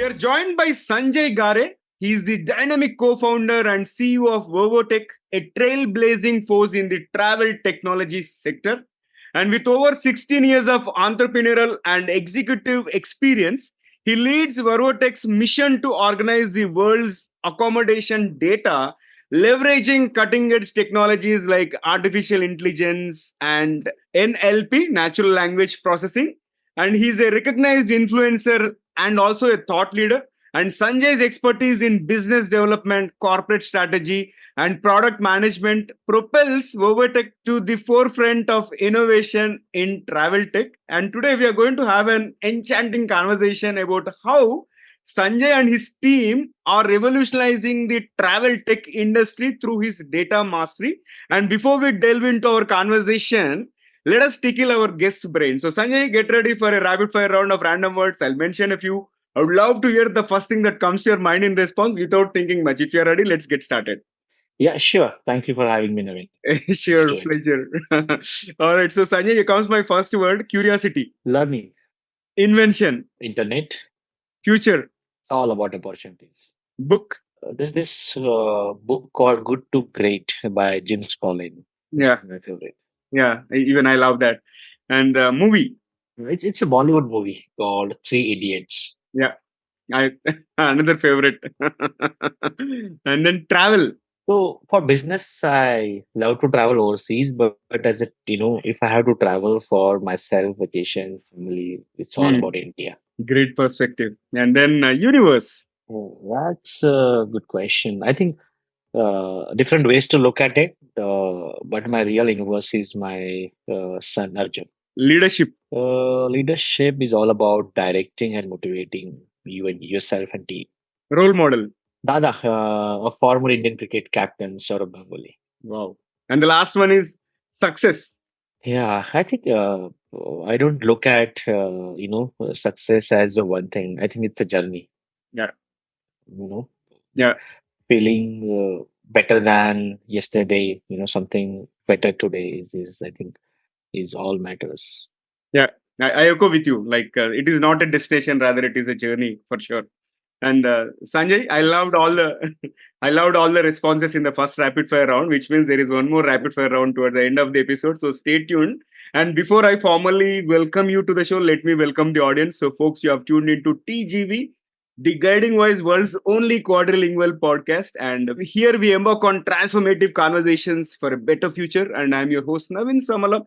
are joined by Sanjay Ghare. He is the dynamic co-founder and CEO of Vervotech, a trailblazing force in the travel technology sector. And with over 16 years of entrepreneurial and executive experience, he leads Vervotech's mission to organize the world's accommodation data, leveraging cutting-edge technologies like artificial intelligence and NLP, natural language processing. And he's a recognized influencer and also a thought leader. And Sanjay's expertise in business development, corporate strategy, and product management propels Vervotech to the forefront of innovation in travel tech. And today we are going to have an enchanting conversation about how Sanjay and his team are revolutionizing the travel tech industry through his data mastery. And before we delve into our conversation, let us tickle our guest's brain. So, Sanjay, get ready for a rapid fire round of random words. I'll mention a few. I would love to hear the first thing that comes to your mind in response without thinking much. If you're ready, let's get started. Yeah, sure. Thank you for having me, Naveen. Let's Sure, do it. pleasure. All right. So, Sanjay, here comes my first word curiosity, Learning, invention, internet, future, it's all about opportunities. book. There's this book called Good to Great by Jim Collin. Yeah, My favorite. yeah. Even I love that. And movie. It's a Bollywood movie called Three Idiots. Yeah, I another favorite. And then travel. So for business, I love to travel overseas, but as it, if I have to travel for myself, vacation, family, it's all Hmm. about India. Great perspective. And then universe. Oh, that's a good question. I think different ways to look at it. But my real universe is my son Arjun. Leadership. Leadership is all about directing and motivating you and yourself and team. Role model. Dada, a former Indian cricket captain, Saurabh Ganguly. Wow. And the last one is success. Yeah, I think I don't look at success as a one thing. I think it's a journey. Yeah. You know, Yeah. feeling better than yesterday. Something better today is I think is all matters. Yeah. I echo with you. Like it is not a destination, rather it is a journey for sure. And Sanjay, I loved all the I loved all the responses in the first rapid fire round, which means there is one more rapid fire round towards the end of the episode. So stay tuned. And before I formally welcome you to the show, let me welcome the audience. So, folks, you have tuned into TGV, the Guiding Voice World's only quadrilingual podcast. And here we embark on transformative conversations for a better future. And I'm your host, Naveen Samala,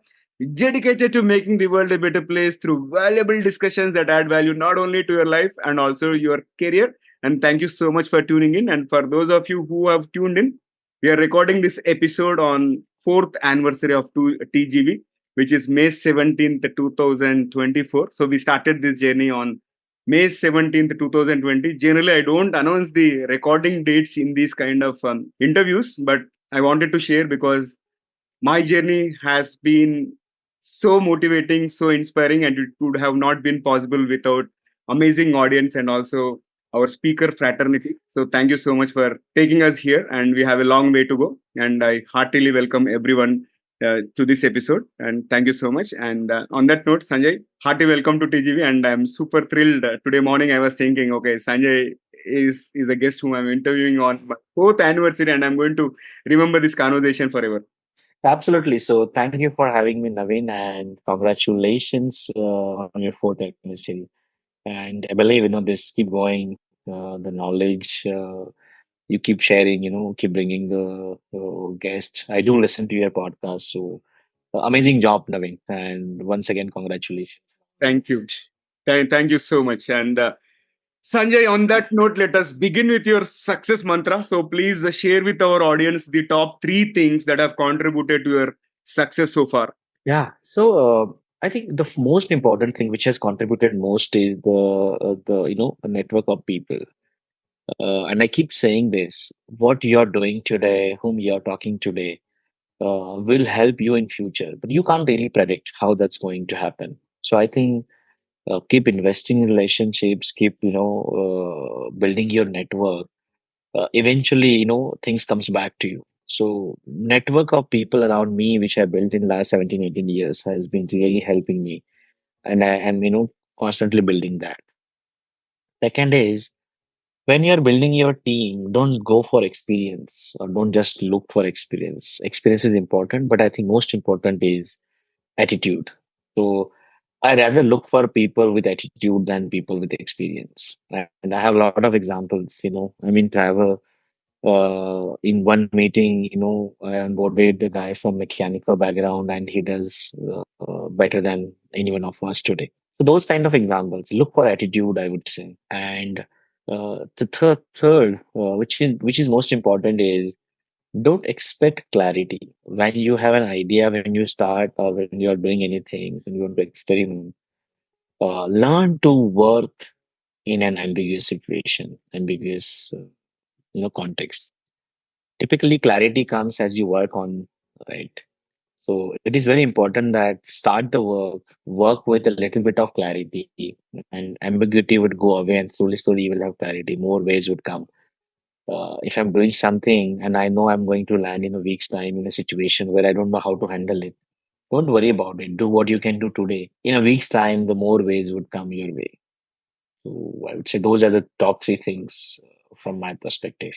dedicated to making the world a better place through valuable discussions that add value not only to your life and also your career. And thank you so much for tuning in. And for those of you who have tuned in, we are recording this episode on fourth anniversary of TGV, which is May 17th, 2024. So we started this journey on May 17th, 2020. Generally, I don't announce the recording dates in these kind of interviews, but I wanted to share because my journey has been so motivating, so inspiring, and it would have not been possible without amazing audience and also our speaker fraternity. So thank you so much for taking us here, and we have a long way to go. And I heartily welcome everyone to this episode, and thank you so much. And on that note, Sanjay, hearty welcome to TGV, and I'm super thrilled. Today morning, I was thinking, okay, Sanjay is a guest whom I'm interviewing on my fourth anniversary, and I'm going to remember this conversation forever. Absolutely. So thank you for having me, Naveen, and congratulations on your fourth anniversary. And I believe this keep going. The knowledge you keep sharing, keep bringing the guests. I do listen to your podcast, so amazing job, Naveen. And once again, congratulations. Thank you. Thank you so much. And Sanjay, on that note, let us begin with your success mantra. So please share with our audience the top three things that have contributed to your success so far. Yeah. So I think the most important thing which has contributed most is the the network of people. And I keep saying this: what you're doing today, whom you're talking today, will help you in future, but you can't really predict how that's going to happen. So I think keep investing in relationships, keep building your network. Eventually, things comes back to you. So network of people around me, which I built in last 17, 18 years, has been really helping me, and I am constantly building that. Second is, when you're building your team, don't go for experience or don't just look for experience. Experience is important, but I think most important is attitude. So I rather look for people with attitude than people with experience. And I have a lot of examples, I mean, travel. In one meeting, I onboarded a guy from mechanical background and he does better than any one of us today. So those kind of examples, look for attitude, I would say. And the third, which is most important is don't expect clarity. When you have an idea, when you start or when you're doing anything, when you want to experiment, learn to work in an ambiguous situation, ambiguous, context. Typically, clarity comes as you work on, right? So it is very important that start the work with a little bit of clarity, and ambiguity would go away, and slowly you will have clarity. More ways would come. If I'm doing something and I know I'm going to land in a week's time in a situation where I don't know how to handle it, don't worry about it. Do what you can do today. In a week's time, the more ways would come your way. So I would say those are the top three things from my perspective.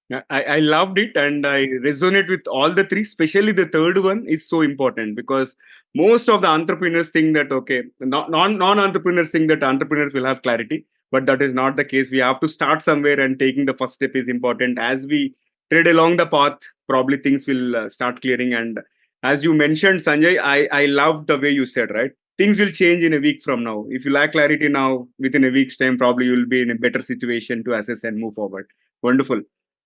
Yeah, I loved it and I resonate with all the three, especially the third one is so important because most of the entrepreneurs think that, okay, non entrepreneurs think that entrepreneurs will have clarity, but that is not the case. We have to start somewhere and taking the first step is important. As we tread along the path, probably things will start clearing. And as you mentioned, Sanjay, I love the way you said, right? Things will change in a week from now. If you lack clarity now, within a week's time, probably you will be in a better situation to assess and move forward. Wonderful.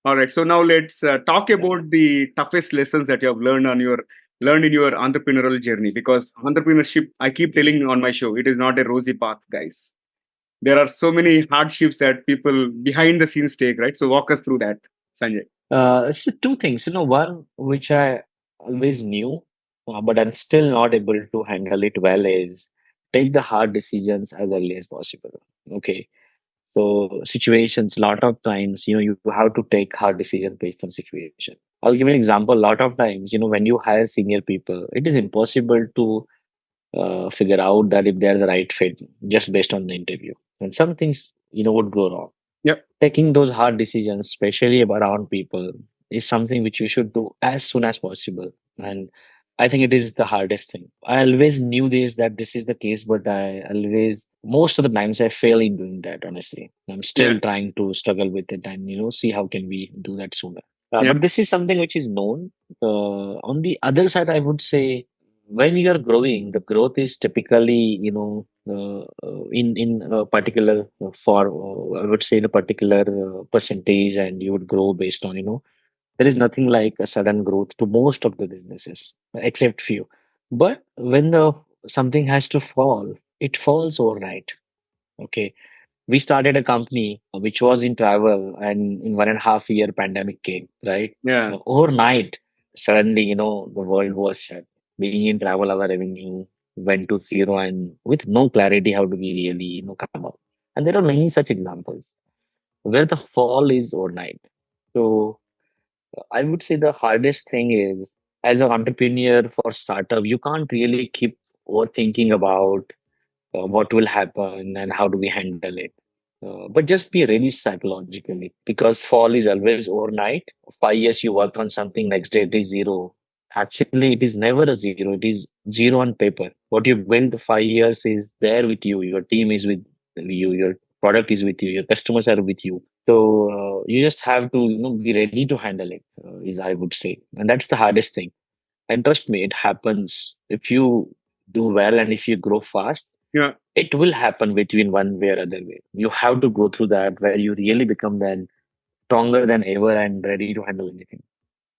All right. So now let's talk about the toughest lessons that you have learned in your entrepreneurial journey. Because entrepreneurship, I keep telling on my show, it is not a rosy path, guys. There are so many hardships that people behind the scenes take. Right. So walk us through that, Sanjay. So two things, one which I always knew, but I'm still not able to handle it well is take the hard decisions as early as possible. Okay. So situations, lot of times, you have to take hard decisions based on situation. I'll give an example. A lot of times, when you hire senior people, it is impossible to figure out that if they're the right fit just based on the interview. And some things, would go wrong. Yep. Taking those hard decisions, especially around people, is something which you should do as soon as possible. And I think it is the hardest thing. I always knew this that this is the case, but I always, most of the times, I fail in doing that. Honestly, I'm Yeah. still trying to struggle with it, and see how can we do that sooner. Yeah. But this is something which is known. On the other side, I would say when you are growing, the growth is typically, in a particular for I would say in a particular percentage, and you would grow based on there is nothing like a sudden growth to most of the businesses, except few. But when the something has to fall, it falls overnight. Okay, we started a company which was in travel, and in 1.5 year pandemic came, right? Yeah. Overnight, suddenly, the world was shut. Being in travel, our revenue went to zero, and with no clarity, how do we really, come up? And there are many such examples where the fall is overnight. So I would say the hardest thing is, as an entrepreneur for startup, you can't really keep overthinking about what will happen and how do we handle it. But just be ready psychologically, because fall is always overnight. 5 years you worked on something, next day it is zero. Actually, it is never a zero. It is zero on paper. What you build 5 years is there with you. Your team is with you. Your product is with you. Your customers are with you. So you just have to, be ready to handle it. Is I would say, and that's the hardest thing. And trust me, it happens if you do well and if you grow fast, Yeah. it will happen between one way or other way. You have to go through that where you really become then stronger than ever and ready to handle anything.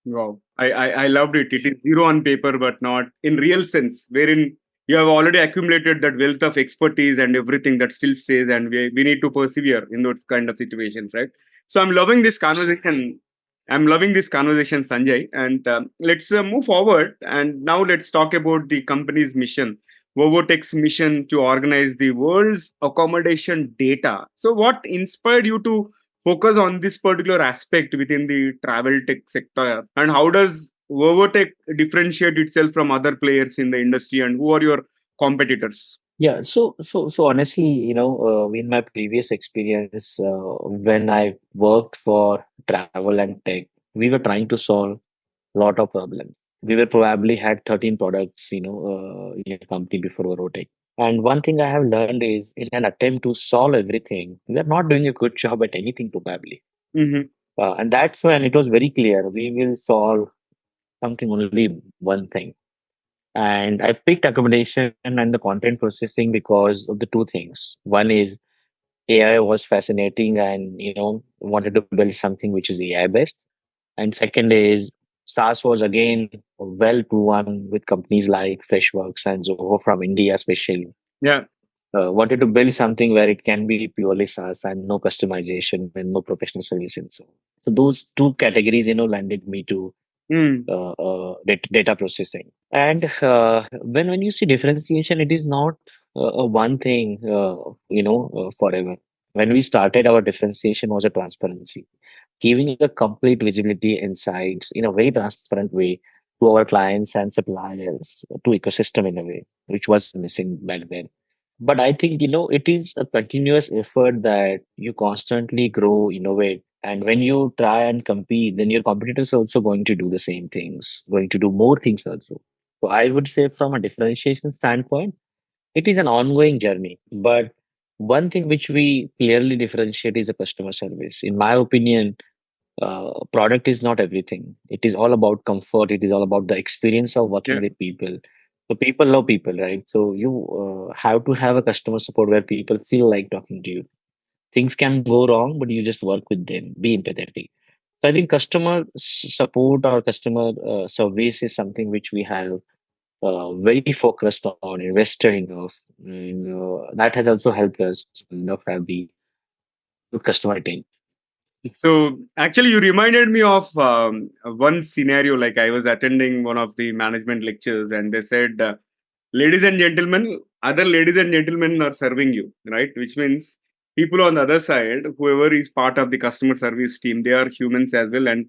Wow. I loved it. It is zero on paper, but not in real sense, wherein you have already accumulated that wealth of expertise and everything that still stays, and we need to persevere in those kind of situations, right? So I'm loving this conversation. I'm loving this conversation, Sanjay. And let's move forward. And now let's talk about the company's mission, Vovotech's mission to organize the world's accommodation data. So, what inspired you to focus on this particular aspect within the travel tech sector, and how does Vervotech differentiate itself from other players in the industry, and who are your competitors? Yeah, so honestly, in my previous experience, when I worked for travel and tech, we were trying to solve a lot of problems. We were probably had 13 products, in a company before Verotech. And one thing I have learned is in an attempt to solve everything, we are not doing a good job at anything probably. Hmm. And that's when it was very clear we will solve something only one thing. And I picked accommodation and the content processing because of the two things. One is AI was fascinating and, wanted to build something which is AI based. And second is SaaS was again well proven with companies like Freshworks and Zoho from India, especially. Yeah. Wanted to build something where it can be purely SaaS and no customization and no professional services. So those two categories, landed me to Mm. data processing. And when you see differentiation, it is not a one thing, forever. When we started, our differentiation was a transparency, giving a complete visibility insights in a very transparent way to our clients and suppliers, to ecosystem in a way, which was missing back then. But I think, it is a continuous effort that you constantly grow, innovate. And when you try and compete, then your competitors are also going to do the same things, going to do more things also. So I would say from a differentiation standpoint, it is an ongoing journey. But one thing which we clearly differentiate is the customer service. In my opinion, product is not everything. It is all about comfort. It is all about the experience of working Yeah. with people. So people love people, right? So you have to have a customer support where people feel like talking to you. Things can go wrong, but you just work with them. Be empathetic. So I think customer support or customer service is something which we have very focused on, invested enough. That has also helped us, have the good customer retention. So actually, you reminded me of one scenario. Like I was attending one of the management lectures, and they said, "Ladies and gentlemen, other ladies and gentlemen are serving you," right? Which means people on the other side, whoever is part of the customer service team, they are humans as well, and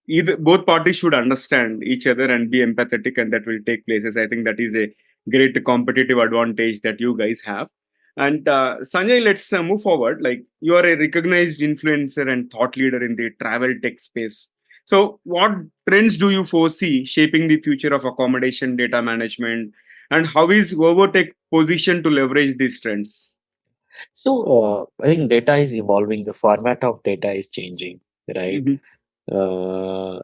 either both parties should understand each other and be empathetic, and that will take places. I think that is a great competitive advantage that you guys have. And Sanjay, let's move forward. Like you are a recognized influencer and thought leader in the travel tech space. So, what trends do you foresee shaping the future of accommodation data management, and how is Vervotech positioned to leverage these trends? So I think data is evolving. The format of data is changing, right? Mhm.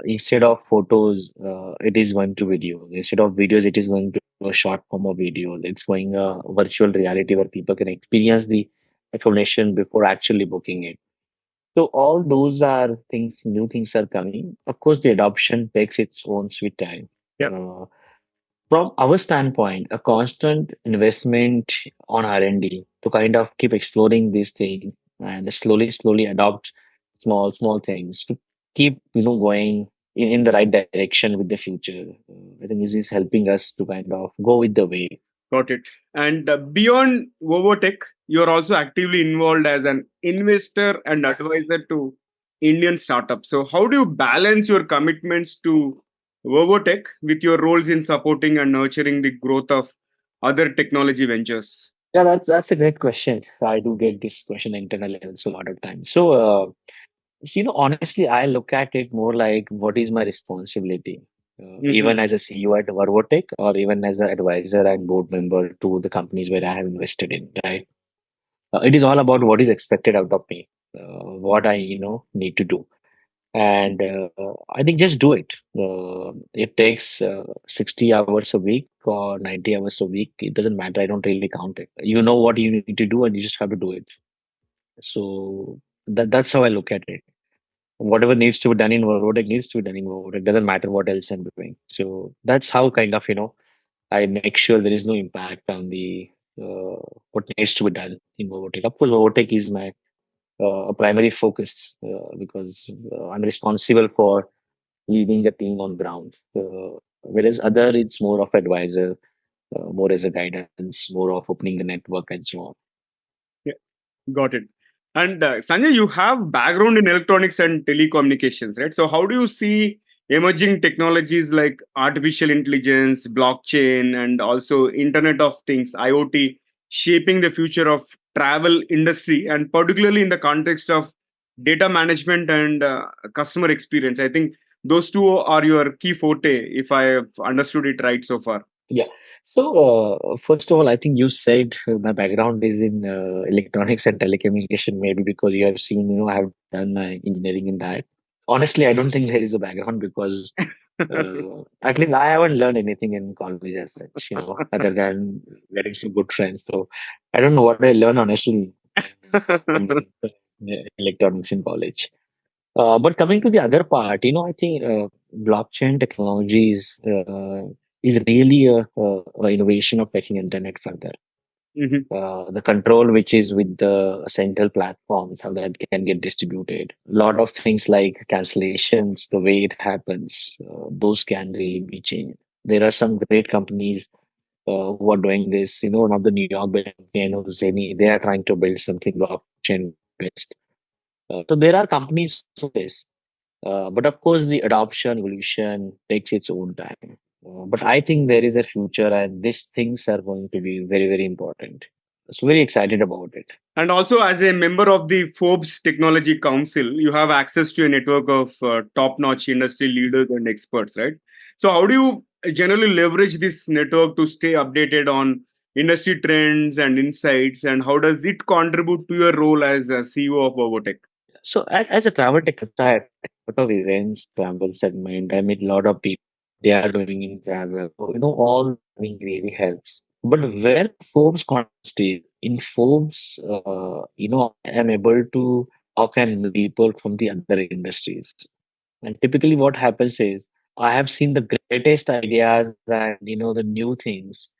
Instead of photos, it is going to video. Instead of videos, it is going to a short form of video. It's going virtual reality where people can experience the accommodation before actually booking it. So all those are things, new things are coming. Of course, the adoption takes its own sweet time. Yep, Uh, from our standpoint, a constant investment on R&D to kind of keep exploring these things and slowly adopt small things to keep, going in the right direction with the future. I think this is helping us to kind of go with the way. got it. And beyond Vervotech, you are also actively involved as an investor and advisor to Indian startups. So, how do you balance your commitments to Vervotech with your roles in supporting and nurturing the growth of other technology ventures? Yeah, that's a great question. I do get this question internally also a lot of times. So, honestly, I look at it more like what is my responsibility, Hmm. even as a CEO at Vervotech or even as an advisor and board member to the companies where I have invested in, right? It is all about what is expected out of me, what I, need to do. And I think just do it. It takes 60 hours a week or 90 hours a week. It doesn't matter. I don't really count it. You know what you need to do and you just have to do it. So that's how I look at it. Whatever needs to be done in Verotech needs to be done in Verotech. Doesn't matter what else I'm doing. So that's how kind of, I make sure there is no impact on the what needs to be done in Verotech. Of course, Verotech is my primary focus because I'm responsible for leading a team on ground. Whereas other, it's more of advisor, more as a guidance, more of opening the network and so on. Yeah, got it. And Sanjay, you have background in electronics and telecommunications, right? So, how do you see emerging technologies like artificial intelligence, blockchain, and also Internet of Things (IoT) shaping the future of travel industry, and particularly in the context of data management and customer experience. I think those two are your key forte, if I have understood it right so far. Yeah. So, first of all, I think you said my background is in electronics and telecommunication, maybe because you have seen, I have done my engineering in that. Honestly, I don't think there is a background because at least I haven't learned anything in college as such, other than getting some good friends. So I don't know what I learned, honestly, in electronics in college. But coming to the other part, I think blockchain technologies is really a innovation of taking internet further. Mhm. The control which is with the central platforms, how that can get distributed. A lot of things like cancellations, the way it happens, those can really be changed. There are some great companies who are doing this. One of the New York based company I know, Zenny, they are trying to build something blockchain based. So there are companies for this. But of course, the adoption, evolution takes its own time. But I think there is a future, and these things are going to be very, very important. So very excited about it. And also, as a member of the Forbes Technology Council, you have access to a network of top-notch industry leaders and experts, right? So, how do you generally leverage this network to stay updated on industry trends and insights, and how does it contribute to your role as a CEO of Vervotech? So as a travel tech consultant, a lot of events, travel segment, I meet a lot of people. They are doing in travel. So, all I mean, really helps. But where Forbes contest is, in Forbes, I'm able to talk and people from the other industries. And typically what happens is I have seen the greatest ideas and, the new things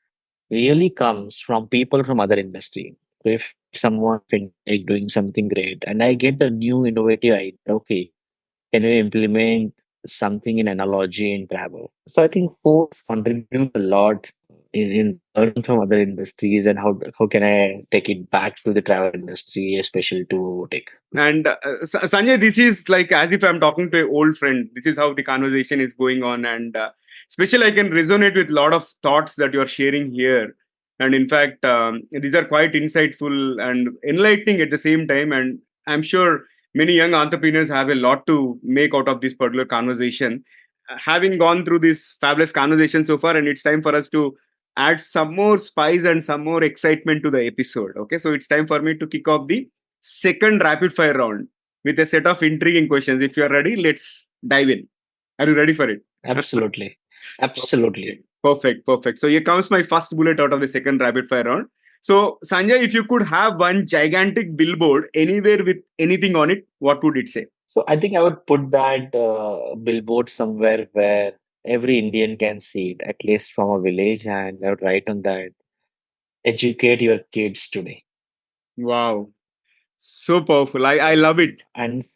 really comes from people from other industry. So if someone fintech doing something great and I get a new innovative idea, okay, can we implement something in analogy in travel? So I think both contribute a lot in learning from other industries and how can I take it back to the travel industry, especially to tech. And Sanjay, this is like as if I'm talking to an old friend. This is how the conversation is going on, and especially I can resonate with a lot of thoughts that you are sharing here. And in fact, these are quite insightful and enlightening at the same time. And I'm sure many young entrepreneurs have a lot to make out of this particular conversation. Having gone through this fabulous conversation so far, and it's time for us to add some more spice and some more excitement to the episode. Okay, so it's time for me to kick off the second rapid fire round with a set of intriguing questions. If you are ready, let's dive in. Are you ready for it? Absolutely. Absolutely. Perfect, perfect. So here comes my first bullet out of the second rapid fire round. So Sanjay, if you could have one gigantic billboard anywhere with anything on it, what would it say? So I think I would put that billboard somewhere where every Indian can see it, at least from a village, and I would write on that, educate your kids today. Wow, so powerful. I love it. And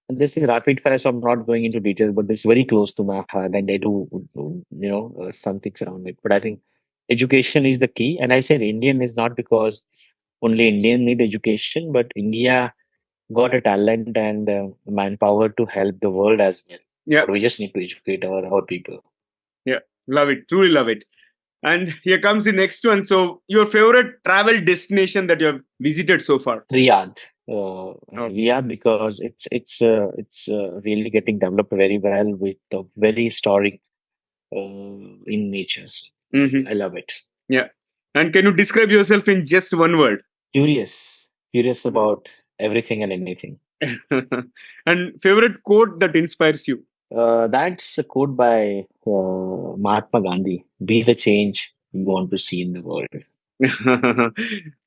this is rapid fire, so I'm not going into details, but it's very close to my heart, and I do, some things around it. But I think education is the key. And I said Indian is not because only Indian need education, but India got a talent and manpower to help the world as well. Yeah, But we just need to educate our people. yeah, love it. Truly love it. And here comes the next one. So your favorite travel destination that you have visited so far? Riyadh, Oh. Riyadh, because it's really getting developed very well with the very historic in natures. Mhm. I love it. Yeah. And can you describe yourself in just one word? Curious about everything and anything. And favorite quote that inspires you? That's a quote by Mahatma Gandhi. Be the change you want to see in the world.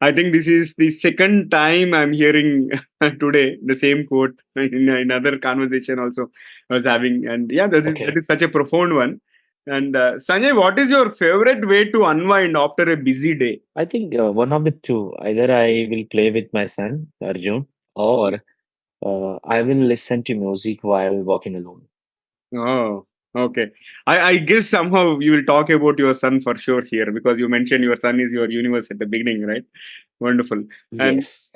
I think this is the second time I'm hearing today the same quote in another conversation also I was having. And yeah, that Okay. is such a profound one. And Sanjay, what is your favorite way to unwind after a busy day? I think one of the two. Either I will play with my son, Arjun, or I will listen to music while walking alone. Oh, okay. I guess somehow you will talk about your son for sure here because you mentioned your son is your universe at the beginning, right? Wonderful. And Yes.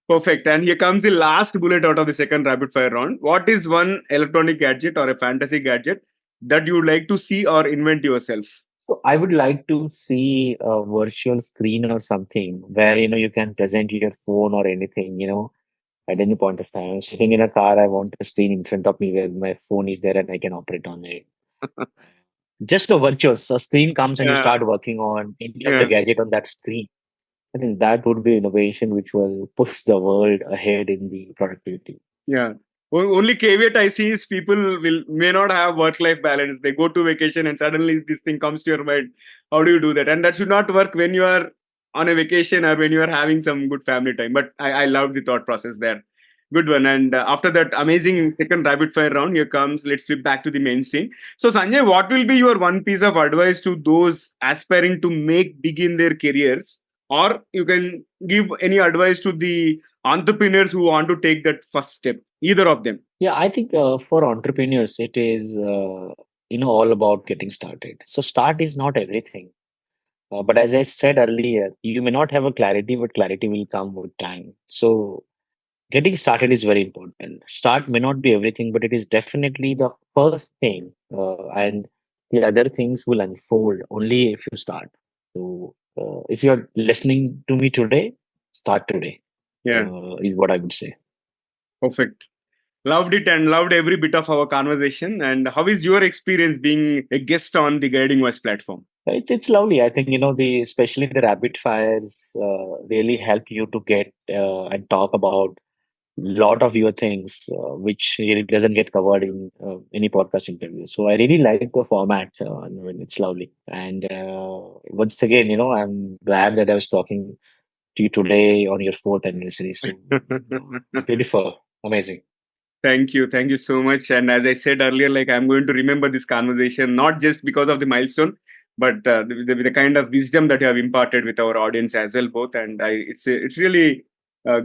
perfect. And here comes the last bullet out of the second rapid fire round. What is one electronic gadget or a fantasy gadget that you would like to see or invent yourself? So I would like to see a virtual screen or something where, you can present your phone or anything, at any point of time. I'm sitting in a car, I want a screen in front of me where my phone is there and I can operate on it. Just a virtual. So screen comes and you Yeah, start working on any of the yeah. gadget on that screen. I think that would be innovation which will push the world ahead in the productivity. Yeah. Only caveat I see is people will may not have work-life balance. They go to vacation and suddenly this thing comes to your mind. How do you do that? And that should not work when you are on a vacation or when you are having some good family time. But I love the thought process there. Good one. And after that amazing second rapid fire round, here comes. Let's flip back to the mainstream. So Sanjay, what will be your one piece of advice to those aspiring to make big in their careers? Or you can give any advice to the entrepreneurs who want to take that first step, either of them. Yeah, I think for entrepreneurs, it is, all about getting started. So start is not everything. But as I said earlier, you may not have a clarity, but clarity will come with time. So getting started is very important. Start may not be everything, but it is definitely the first thing. And the other things will unfold only if you start. So if you're listening to me today, start today, Yeah, is what I would say. perfect. Loved it and loved every bit of our conversation. And how is your experience being a guest on the Guiding Voice platform? It's lovely. I think the especially the rapid fires really help you to get and talk about lot of your things which really doesn't get covered in any podcast interview. So I really like the format. I mean, it's lovely. And once again, I'm glad that I was talking to you today on your fourth anniversary. So beautiful, amazing. Thank you. Thank you so much. And as I said earlier, like I'm going to remember this conversation, not just because of the milestone, but the kind of wisdom that you have imparted with our audience as well, both. And it's really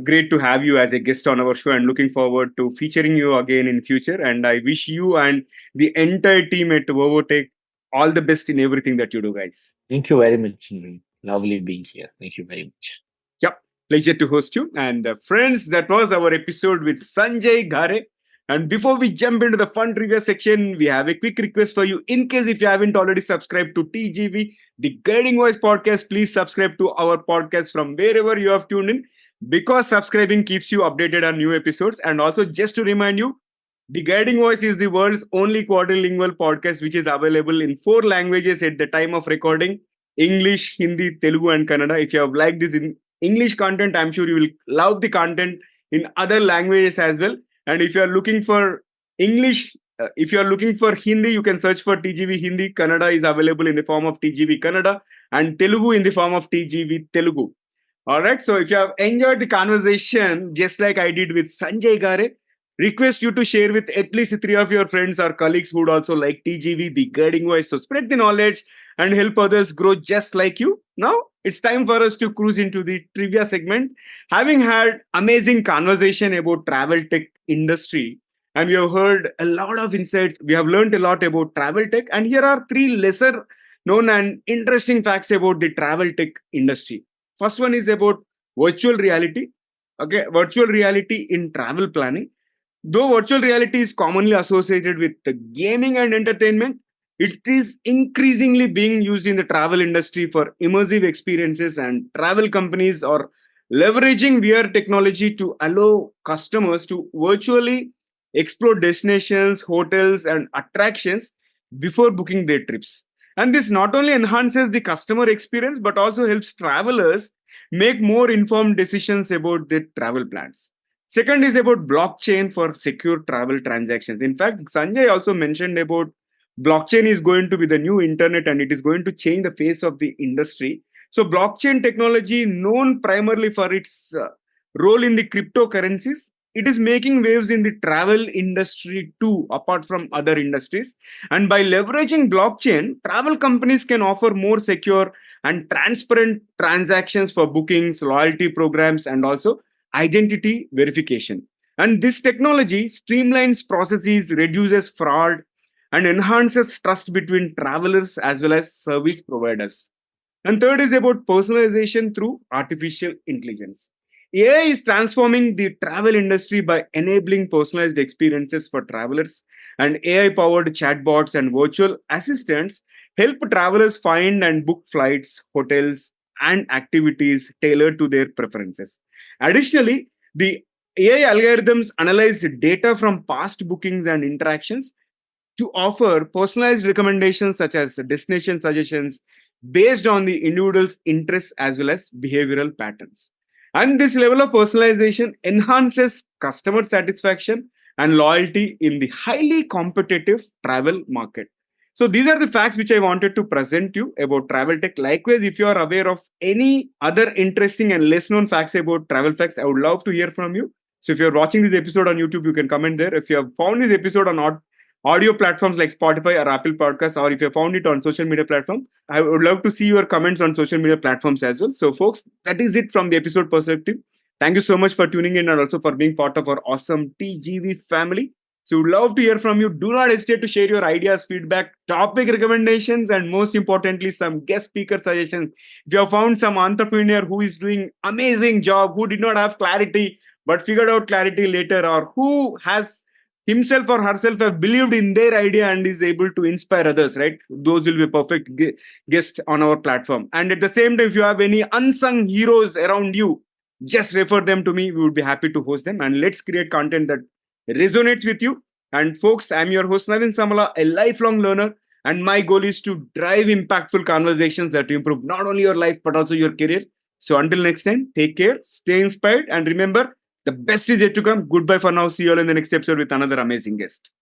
great to have you as a guest on our show and looking forward to featuring you again in future. And I wish you and the entire team at Vervotech all the best in everything that you do, guys. Thank you very much. Naveen. Lovely being here. Thank you very much. Yep. Pleasure to host you. And friends, that was our episode with Sanjay Ghare. And before we jump into the fun trivia section, we have a quick request for you. In case if you haven't already subscribed to TGV, the Guiding Voice podcast, please subscribe to our podcast from wherever you have tuned in because subscribing keeps you updated on new episodes. And also, just to remind you, the Guiding Voice is the world's only quadrilingual podcast which is available in four languages at the time of recording: English, Hindi, Telugu, and Kannada. If you have liked this in English content, I'm sure you will love the content in other languages as well. And if you are looking for English, if you are looking for Hindi, you can search for TGV Hindi. Kannada is available in the form of TGV Kannada, and Telugu in the form of TGV Telugu. All right. So if you have enjoyed the conversation, just like I did with Sanjay Ghare, request you to share with at least three of your friends or colleagues who would also like TGV, the Guiding Voice. So spread the knowledge and help others grow just like you. Now it's time for us to cruise into the trivia segment. Having had amazing conversation about travel tech industry, and we have heard a lot of insights. We have learned a lot about travel tech, and here are three lesser known and interesting facts about the travel tech industry. First one is about virtual reality. Okay, virtual reality in travel planning. Though virtual reality is commonly associated with the gaming and entertainment, it is increasingly being used in the travel industry for immersive experiences, and travel companies are leveraging VR technology to allow customers to virtually explore destinations, hotels, and attractions before booking their trips. And this not only enhances the customer experience but also helps travelers make more informed decisions about their travel plans. Second is about blockchain for secure travel transactions. In fact, Sanjay also mentioned about blockchain is going to be the new internet and it is going to change the face of the industry. So, blockchain technology, known primarily for its role in the cryptocurrencies, it is making waves in the travel industry too, apart from other industries. And by leveraging blockchain, travel companies can offer more secure and transparent transactions for bookings, loyalty programs, and also identity verification. And this technology streamlines processes, reduces fraud, and enhances trust between travelers as well as service providers. And third is about personalization through artificial intelligence. AI is transforming the travel industry by enabling personalized experiences for travelers, and AI powered chatbots and virtual assistants help travelers find and book flights, hotels, and activities tailored to their preferences. Additionally, the AI algorithms analyze the data from past bookings and interactions to offer personalized recommendations such as destination suggestions based on the individual's interests as well as behavioral patterns. And this level of personalization enhances customer satisfaction and loyalty in the highly competitive travel market. So these are the facts which I wanted to present you about travel tech. Likewise, if you are aware of any other interesting and less known facts about travel facts, I would love to hear from you. So if you're watching this episode on YouTube, you can comment there. If you have found this episode on audio platforms like Spotify or Apple Podcasts, or if you found it on social media platform, I would love to see your comments on social media platforms as well. So, folks, that is it from the episode perspective. Thank you so much for tuning in and also for being part of our awesome TGV family. So, we'd love to hear from you. Do not hesitate to share your ideas, feedback, topic recommendations, and most importantly, some guest speaker suggestions. If you have found some entrepreneur who is doing amazing job, who did not have clarity but figured out clarity later, or who has himself or herself have believed in their idea and is able to inspire others, right? Those will be perfect guests on our platform. And at the same time, if you have any unsung heroes around you, just refer them to me. We would be happy to host them, and let's create content that resonates with you. And folks, I'm your host Naveen Samala, a lifelong learner, and my goal is to drive impactful conversations that improve not only your life but also your career. So until next time, take care, stay inspired, and remember, the best is yet to come. Goodbye for now. See you all in the next episode with another amazing guest.